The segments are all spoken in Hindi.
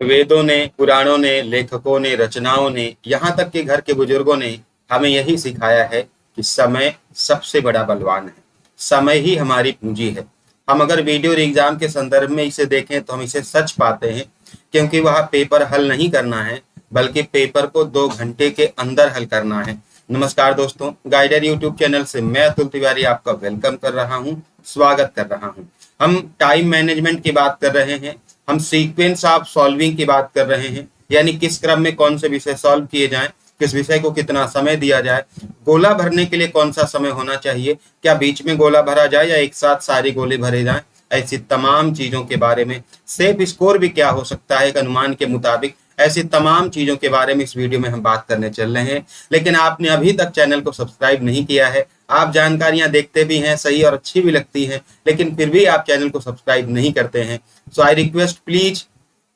वेदों ने, पुराणों ने, लेखकों ने, रचनाओं ने, यहाँ तक कि घर के बुजुर्गों ने हमें यही सिखाया है कि समय सबसे बड़ा बलवान है। समय ही हमारी पूंजी है। हम अगर वीडियो और एग्जाम के संदर्भ में इसे देखें तो हम इसे सच पाते हैं, क्योंकि वह पेपर हल नहीं करना है, बल्कि पेपर को 2 घंटे के अंदर हल करना है। नमस्कार दोस्तों, गाइडर यूट्यूब चैनल से मैं अतुल तिवारी आपका वेलकम कर रहा हूं, स्वागत कर रहा हूं। हम टाइम मैनेजमेंट की बात कर रहे हैं, हम सीक्वेंस ऑफ सॉल्विंग की बात कर रहे हैं, यानी किस क्रम में कौन से विषय सॉल्व किए जाएं, किस विषय को कितना समय दिया जाए, गोला भरने के लिए कौन सा समय होना चाहिए, क्या बीच में गोला भरा जाए या एक साथ सारे गोले भरे जाएं, ऐसी तमाम चीजों के बारे में, सेफ स्कोर भी क्या हो सकता है एक अनुमान के मुताबिक, ऐसी तमाम चीजों के बारे में इस वीडियो में हम बात करने चल रहे हैं। लेकिन आपने अभी तक चैनल को सब्सक्राइब नहीं किया है, आप जानकारियां देखते भी हैं, सही और अच्छी भी लगती हैं, लेकिन फिर भी आप चैनल को सब्सक्राइब नहीं करते हैं। सो आई रिक्वेस्ट, प्लीज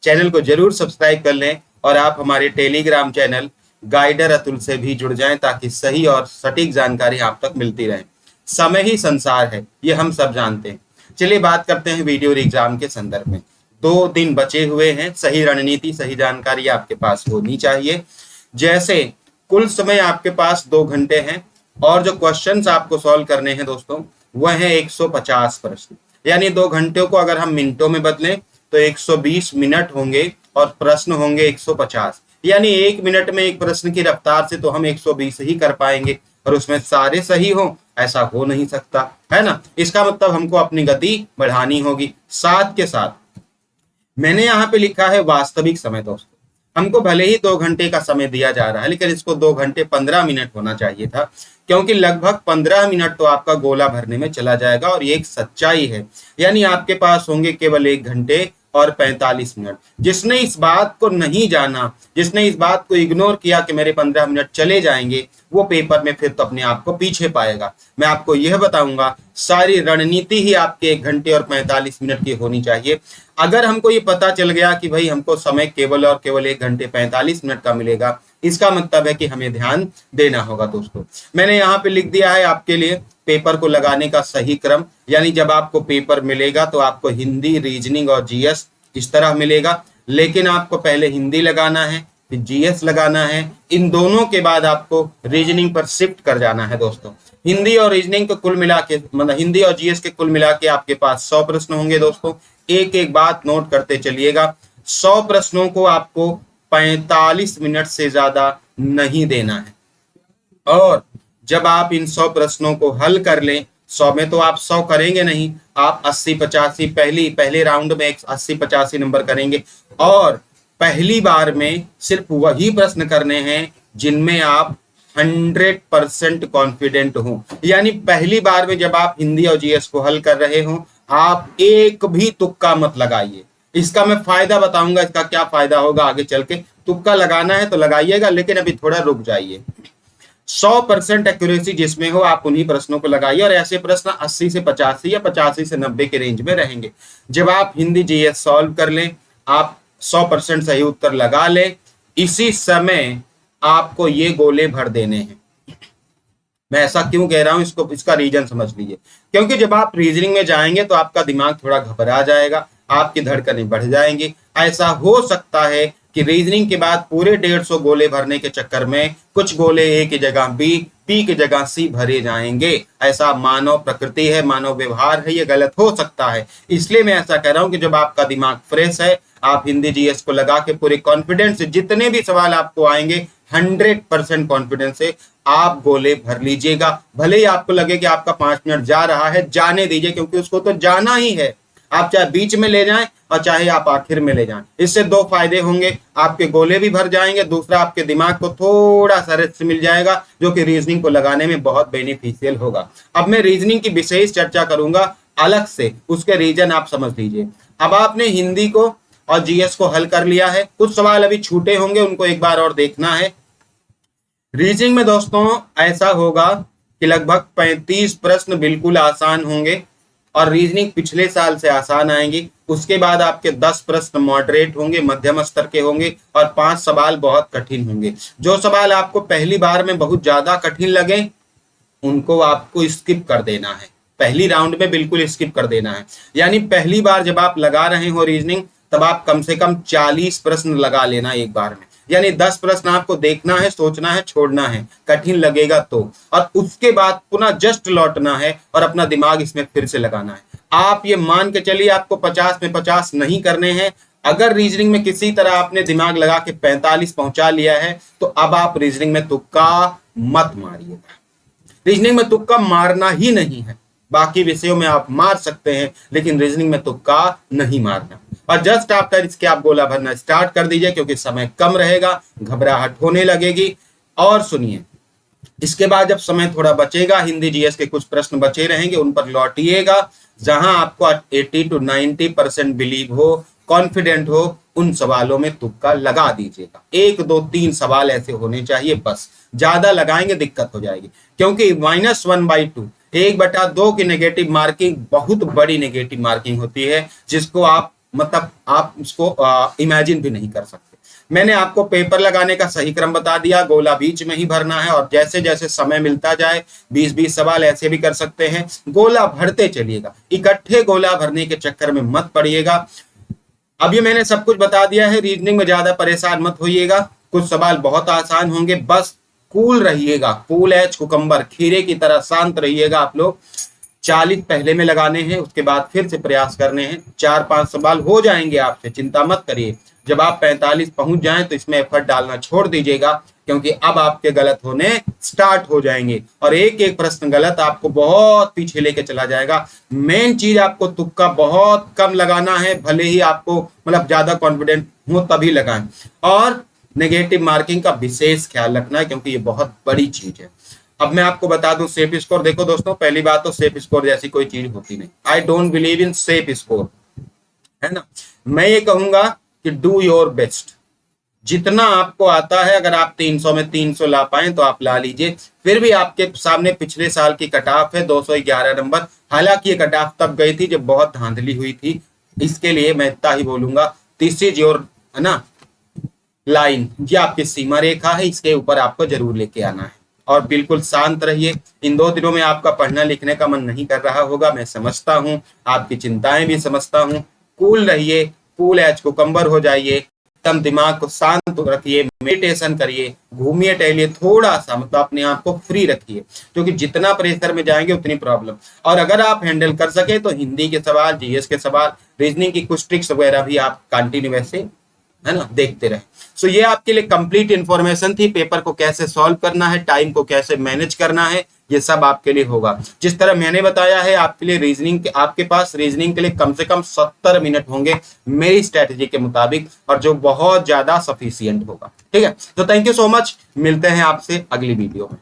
चैनल को जरूर सब्सक्राइब कर लें और आप हमारे टेलीग्राम चैनल गाइडर अतुल से भी जुड़ जाएं, ताकि सही और सटीक जानकारी आप तक मिलती रहे। समय ही संसार है, ये हम सब जानते हैं। चलिए बात करते हैं वीडियो और एग्जाम के संदर्भ में। 2 दिन बचे हुए हैं, सही रणनीति, सही जानकारी आपके पास होनी चाहिए। जैसे कुल समय आपके पास 2 घंटे हैं और जो क्वेश्चंस आपको सॉल्व करने हैं दोस्तों, वह है 150 प्रश्न। यानी 2 घंटे को अगर हम मिनटों में बदलें तो 120 मिनट होंगे और प्रश्न होंगे 150। यानी 1 मिनट में एक प्रश्न की रफ्तार से तो हम 120 ही कर पाएंगे, और उसमें सारे सही हो ऐसा हो नहीं सकता, है ना। इसका मतलब हमको अपनी गति बढ़ानी होगी। साथ के साथ मैंने यहाँ पे लिखा है वास्तविक समय दोस्तों। हमको भले ही 2 घंटे का समय दिया जा रहा है, लेकिन इसको 2 घंटे 15 मिनट होना चाहिए था, क्योंकि लगभग 15 मिनट तो आपका गोला भरने में चला जाएगा। और ये एक सच्चाई है, यानी आपके पास होंगे केवल 1 घंटे और 45 मिनट। जिसने इस बात को नहीं जाना, जिसने इस बात को इग्नोर किया कि मेरे 15 मिनट चले जाएंगे, वो पेपर में फिर तो अपने आप को पीछे पाएगा। मैं आपको यह बताऊंगा, सारी रणनीति ही आपके 1 घंटे और 45 मिनट की होनी चाहिए। अगर हमको ये पता चल गया कि भाई हमको समय केवल और केवल 1 घंटे 45 मिनट का मिलेगा, इसका मतलब है कि हमें ध्यान देना होगा दोस्तों। मैंने यहाँ पे लिख दिया है आपके लिए पेपर को लगाने का सही क्रम। यानी जब आपको पेपर मिलेगा तो आपको हिंदी, रीजनिंग और जीएस इस तरह मिलेगा, लेकिन आपको पहले हिंदी लगाना है, फिर जीएस लगाना है। इन दोनों के बाद आपको रीजनिंग पर शिफ्ट कर जाना है दोस्तों। हिंदी और रीजनिंग को कुल मिला के, मतलब हिंदी और जीएस के कुल मिला के आपके पास 100 प्रश्न होंगे दोस्तों। एक एक बात नोट करते चलिएगा, 100 प्रश्नों को आपको 45 मिनट से ज्यादा नहीं देना है। और जब आप इन 100 प्रश्नों को हल कर लें, 100 में तो आप 100 करेंगे नहीं, आप 80-85 पहले राउंड में 80-85 नंबर करेंगे। और पहली बार में सिर्फ वही प्रश्न करने हैं जिनमें आप 100% कॉन्फिडेंट हो। यानी पहली बार में जब आप हिंदी और जीएस को हल कर रहे हो, आप एक भी तुक्का मत लगाइए। इसका मैं फायदा बताऊंगा, इसका क्या फायदा होगा आगे चल के। तुक्का लगाना है तो लगाइएगा, लेकिन अभी थोड़ा रुक जाइए। 100% एक्यूरेसी जिसमें हो आप उन्हीं प्रश्नों को लगाइए, और ऐसे प्रश्न 80 से 85 या 85 से 90 के रेंज में रहेंगे। जब आप हिंदी जीएस सॉल्व कर लें, आप 100% सही उत्तर लगा लें, इसी समय आपको ये गोले भर देने हैं। मैं ऐसा क्यों कह रहा हूं, इसका रीजन समझ लीजिए। क्योंकि जब आप रीजनिंग में जाएंगे तो आपका दिमाग थोड़ा घबरा जाएगा, आपकी धड़कनें बढ़ जाएंगी। ऐसा हो सकता है कि रीजनिंग के बाद पूरे 150 गोले भरने के चक्कर में कुछ गोले ए की जगह बी, पी की जगह सी भरे जाएंगे। ऐसा मानव प्रकृति है, मानव व्यवहार है, ये गलत हो सकता है। इसलिए मैं ऐसा कह रहा हूं कि जब आपका दिमाग फ्रेश है, आप हिंदी जीएस को लगा के पूरे कॉन्फिडेंस से जितने भी सवाल आपको आएंगे 100% कॉन्फिडेंस से आप गोले भर लीजिएगा। भले ही आपको लगे कि आपका 5 मिनट जा रहा है, जाने दीजिए, क्योंकि उसको तो जाना ही है। आप चाहे बीच में ले जाएं और चाहे आप आखिर में ले जाएं, इससे 2 फायदे होंगे। आपके गोले भी भर जाएंगे, दूसरा आपके दिमाग को थोड़ा सा रेस्ट मिल जाएगा, जो कि रीजनिंग को लगाने में बहुत बेनिफिशियल होगा। अब मैं रीजनिंग की विशेष चर्चा करूंगा अलग से, उसके रीजन आप समझ लीजिए। अब आपने हिंदी को और जीएस को हल कर लिया है, कुछ सवाल अभी छूटे होंगे, उनको एक बार और देखना है। रीजनिंग में दोस्तों ऐसा होगा कि लगभग 35 प्रश्न बिल्कुल आसान होंगे, और रीजनिंग पिछले साल से आसान आएंगी। उसके बाद आपके 10 प्रश्न मॉडरेट होंगे, मध्यम स्तर के होंगे, और 5 सवाल बहुत कठिन होंगे। जो सवाल आपको पहली बार में बहुत ज्यादा कठिन लगे, उनको आपको स्किप कर देना है, पहली राउंड में बिल्कुल स्किप कर देना है। यानी पहली बार जब आप लगा रहे हो रीजनिंग, तब आप कम से कम 40 प्रश्न लगा लेना एक बार में। यानी 10 प्रश्न आपको देखना है, सोचना है, छोड़ना है, कठिन लगेगा तो, और उसके बाद पुनः जस्ट लौटना है और अपना दिमाग इसमें फिर से लगाना है। आप ये मान के चलिए आपको 50 में 50 नहीं करने हैं। अगर रीजनिंग में किसी तरह आपने दिमाग लगा के 45 पहुंचा लिया है तो अब आप रीजनिंग में तुक्का मत मारिएगा। रीजनिंग में तुक्का मारना ही नहीं है, बाकी विषयों में आप मार सकते हैं लेकिन रीजनिंग में तुक्का नहीं मारना। और जस्ट आफ्टर इसके आप गोला भरना स्टार्ट कर दीजिए क्योंकि समय कम रहेगा, घबराहट होने लगेगी। और सुनिए, इसके बाद जब समय थोड़ा बचेगा, हिंदी जीएस के कुछ प्रश्न बचे रहेंगे, उन पर लौटिएगा। जहां आपको 80 to 90% बिलीव हो, कॉन्फिडेंट हो, उन सवालों में तुक्का लगा दीजिएगा। 1 2 3 सवाल ऐसे होने चाहिए, बस ज्यादा लगाएंगे दिक्कत हो जाएगी। क्योंकि -1/2 1/2 की नेगेटिव मार्किंग बहुत बड़ी नेगेटिव मार्किंग होती है, जिसको आप मतलब आप उसको इमेजिन भी नहीं कर सकते। मैंने आपको पेपर लगाने का सही क्रम बता दिया, गोला बीच में ही भरना है और जैसे जैसे समय मिलता जाए 20-20 सवाल ऐसे भी कर सकते हैं, गोला भरते चलिएगा। इकट्ठे गोला भरने के चक्कर में मत पड़िएगा। अब ये मैंने सब कुछ बता दिया है, रीजनिंग में ज्यादा परेशान मत होइएगा। कुछ सवाल बहुत आसान होंगे, बस कूल रहिएगा, कूल एज कुकम्बर, खीरे की तरह शांत रहिएगा। आप लोग 40 पहले में लगाने हैं, उसके बाद फिर से प्रयास करने हैं। 4-5 सवाल हो जाएंगे आपसे, चिंता मत करिए। जब आप 45 पहुंच जाएं तो इसमें एफर्ट डालना छोड़ दीजिएगा, क्योंकि अब आपके गलत होने स्टार्ट हो जाएंगे और एक एक प्रश्न गलत आपको बहुत पीछे लेके चला जाएगा। मेन चीज, आपको तुक्का बहुत कम लगाना है, भले ही आपको मतलब ज्यादा कॉन्फिडेंट हो तभी लगाएं। और नेगेटिव मार्किंग का विशेष ख्याल रखना है, क्योंकि ये बहुत बड़ी चीज है। अब मैं आपको बता दूं सेफ स्कोर। देखो दोस्तों, पहली बात तो सेफ स्कोर जैसी कोई चीज होती नहीं। I don't believe in safe score, है ना। मैं ये कहूंगा कि डू योर बेस्ट, जितना आपको आता है। अगर आप 300 में 300 ला पाए तो आप ला लीजिए। फिर भी आपके सामने पिछले साल की कट ऑफ है 211 नंबर। हालांकि ये कट ऑफ तब गई थी जब बहुत धांधली हुई थी। इसके लिए मैं इतना ही बोलूंगा, दिस इज योर, है ना, लाइन, ये आपकी सीमा रेखा है, इसके ऊपर आपको जरूर लेके आना है। और बिल्कुल शांत रहिए। इन 2 दिनों में आपका पढ़ना लिखने का मन नहीं कर रहा होगा, मैं समझता हूँ, आपकी चिंताएं भी समझता हूँ। कूल रहिए, कूल एज कुकम्बर हो जाइए, एकदम दिमाग को शांत रखिए, मेडिटेशन करिए, घूमिए टहलिए, थोड़ा सा मतलब अपने आप को फ्री रखिए, क्योंकि जितना प्रेशर में जाएंगे उतनी प्रॉब्लम। और अगर आप हैंडल कर सके तो हिंदी के सवाल, जीएस के सवाल, रीजनिंग की कुछ ट्रिक्स वगैरह भी आप कंटिन्यू वैसे, है ना, देखते रहे। सो ये आपके लिए कंप्लीट इंफॉर्मेशन थी। पेपर को कैसे सॉल्व करना है, टाइम को कैसे मैनेज करना है, ये सब आपके लिए होगा। जिस तरह मैंने बताया है, आपके लिए रीजनिंग, आपके पास रीजनिंग के लिए कम से कम 70 मिनट होंगे मेरी स्ट्रेटेजी के मुताबिक, और जो बहुत ज्यादा सफिशियंट होगा। ठीक है, तो थैंक यू सो मच, मिलते हैं आपसे अगली वीडियो में।